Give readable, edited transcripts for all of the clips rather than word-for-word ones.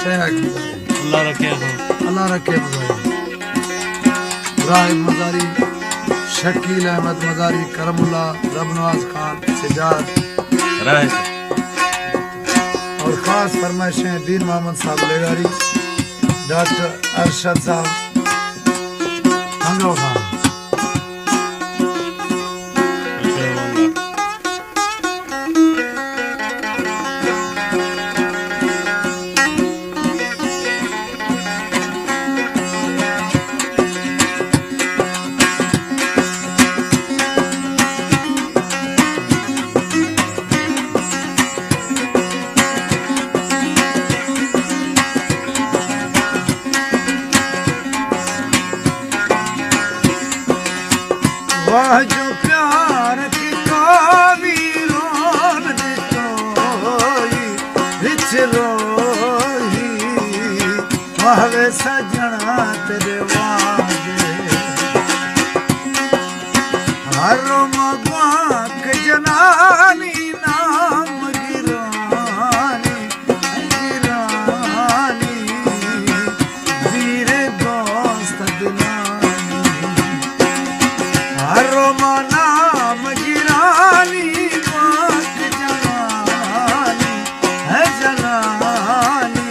अल्लाह रखे राहिब मजारी, शकील अहमद मजारी, करमुल्ला, रबनवाज खान, सिजाद और खास फरमाइशें दीन मोहम्मद साहब लेगारी, डॉक्टर अरशद साहब हंगो खान। वाह जो प्यार की कावीरों ने तोई रिचलोही, वाह वे सजना तेरे वादे हर मगवाक जनानी नाम गिरानी गिरानी वीर दोस्त दिलानी रोमा नाम गिरानी बात जलानी है जलानी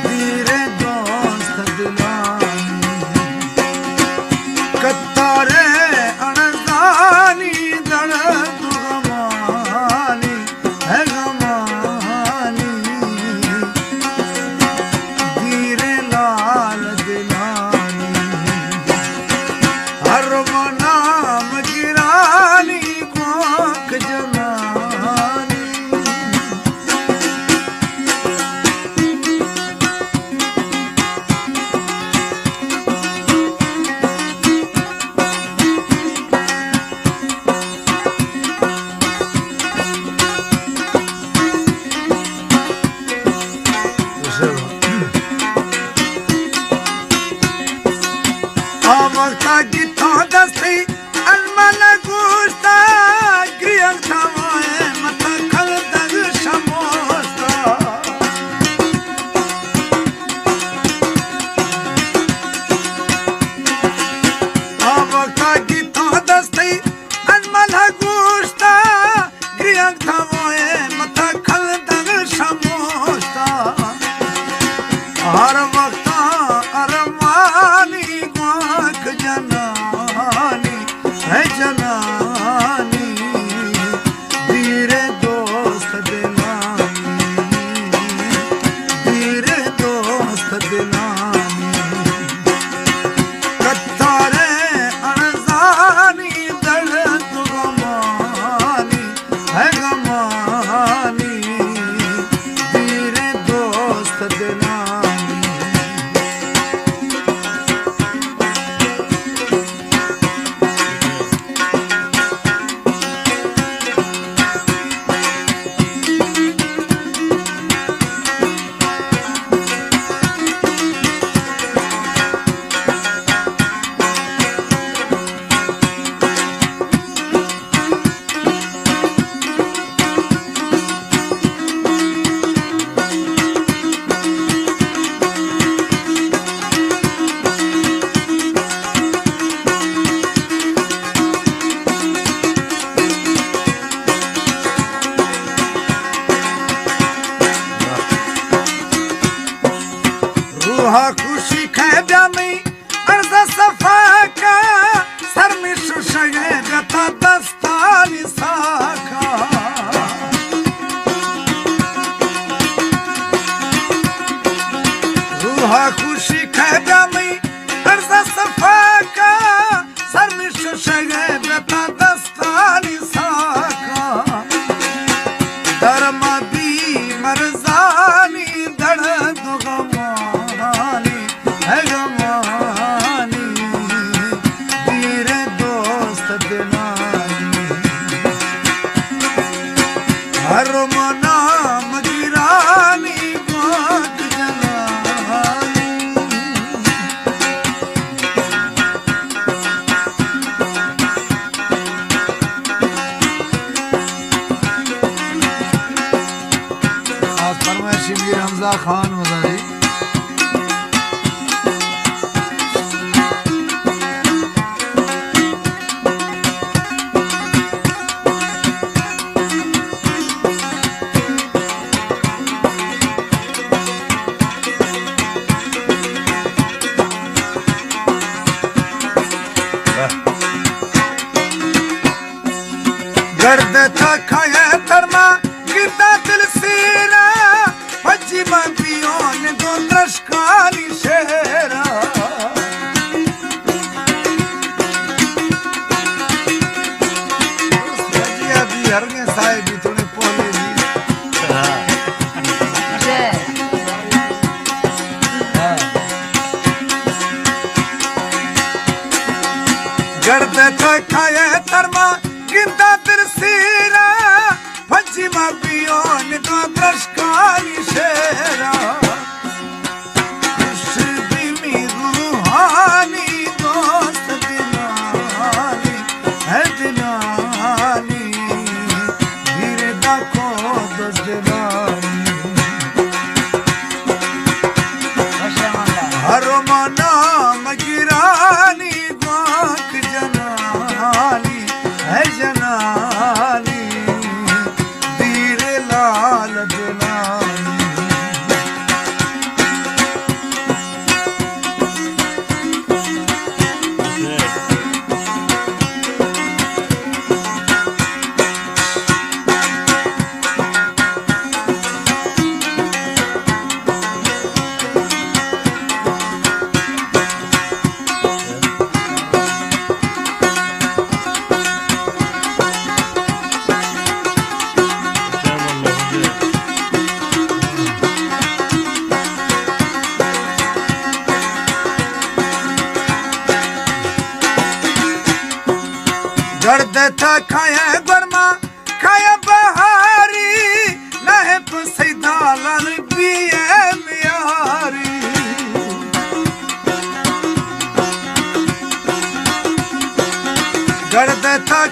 धीरे दोस्त दिलानी कत्तारे अनजानी दर्द गमानी है गमानी धीरे लाल दिलानी हर नाम गिरानी कोक जलानी। आमक्ता गिथा दस्ती अनमन गुस्ता ग्रियं थमाए मत खल दग शमोस्ता आमक्ता गिथा दस्ती अनमन गुस्ता ग्रियं थमाए मत खल दग शमोस्ता हर वक्त अरमानी वाक जनानी है जनानी धीरे दोस्त दिलानी धीरे दोस्त दिलानी कत्तारे अनजानी दर्द गमानी है गमानी धीरे दोस्त दिलानी खुशी खैब्या में अर्ज सफा का सर में शुशगे गता दस्तानी साखा रूहा खुशी खैब्या में अर्ज सफा का सर में शुशगे गता दस्तानी साखा दरमदी मरजानी दर्द गमानी है गमानी धीरे दोस्त दिलानी हर नाम गिरानी बात जलानी अब्दुल्ला खान मदारी गर्द था खाया धर्मा गिरता दिल सीरा पची मंदियों ने दो द्रशकानी शेरा भजिया भी हरगे साहिब भी थोड़े पोले भी गर्द था खाया धर्मा गिरता सिरा पश्चिमा पियोन तो द्रशकानी शेरा खुशबी रूहानी दोस्त दिलानी है दिलानी धीरे दाखो दोजलानी हरो मना मगिरानी बाक जनानी है जनानी धीरे लाल दुलानी गर्द था खाया गरमा खाया बहारी नहे पुसैदा लाल बिये मियारी गर्द था